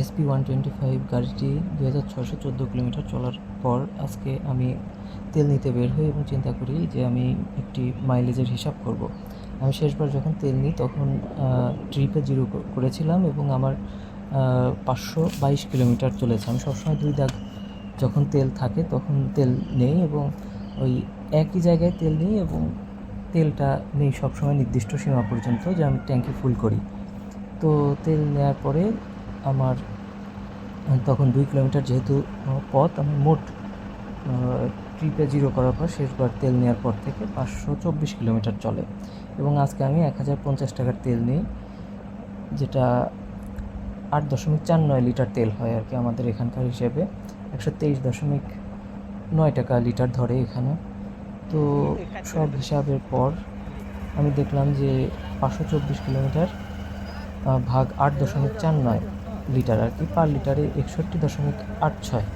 SP125 গাড়িটি 2614 kilometre চলার পর আজকে আমি তেল নিতে বের হই এবং চিন্তা করি যে আমি একটি মাইলেজের হিসাব করব। আমি শেষবার যখন তেল নিই তখন ট্রিপে 0 করেছিলাম এবং আমার 522 কিলোমিটার চলেছে। আমি সবসময় 2 দাগ যখন তেল থাকে তখন তেল নেই এবং ওই একই জায়গায় তেল নিই এবং তেলটা নেই সবসময় নির্দিষ্ট সীমা পর্যন্ত যে আমি ট্যাঙ্কি ফুল করি। তো তেল নেওয়ার পরে আমার তখন 2 কিলোমিটার যেহেতু পথ, আমি মোট ট্রিপে 0 করার পর শেষবার তেল নেওয়ার পর থেকে 524 কিলোমিটার চলে এবং আজকে আমি 1050 টাকার তেল নিই, যেটা 8.49 লিটার তেল হয় আর কি আমাদের এখানকার হিসেবে। 123.9 টাকা লিটার ধরে এখানে। তো সব হিসাবের পর আমি দেখলাম যে 524 কিলোমিটার ভাগ 8.49 লিটার আর কি, পার লিটারে 61.86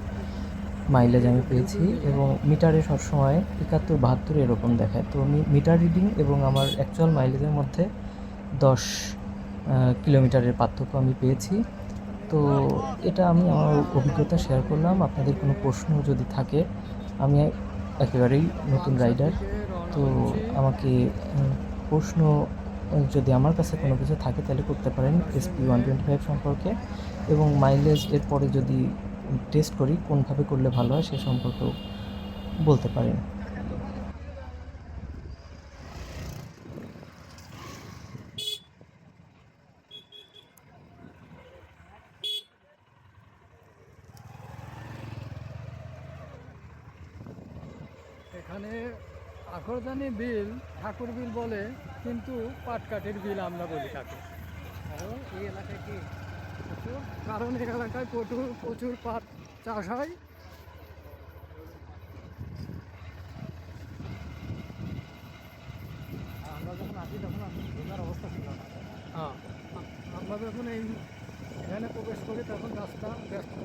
মাইলেজ আমি পেয়েছি এবং মিটারে সবসময় 71-72 এরকম দেখায়। তো আমি মিটার রিডিং এবং আমার অ্যাকচুয়াল মাইলেজের মধ্যে 10 কিলোমিটারের পার্থক্য আমি পেয়েছি। তো এটা আমি আমার অভিজ্ঞতা শেয়ার করলাম। আপনাদের কোনো প্রশ্ন যদি থাকে, আমি একেবারেই নতুন রাইডার, তো আমাকে প্রশ্ন যদি আমার কাছে কোনো কিছু থাকে তাহলে করতে পারেন SP125 সম্পর্কে, এবং মাইলেজ এর পরে যদি টেস্ট করি কোনভাবে করলে ভালো হয় সে সম্পর্কেও বলতে পারেন। এখানে আখরদানি বিল ঠাকুর বিল বলে, কিন্তু পাটকাঠির বিল আমরা বলি তাকে। কারণ এই এলাকায় এই এলাকায় প্রচুর পাট চাষ হয়। আমরা যখন আসি তখন ঢোকার অবস্থা ছিল না। হ্যাঁ, আমরা যখন এখানে প্রবেশ করি তখন রাস্তা ব্যস্ত।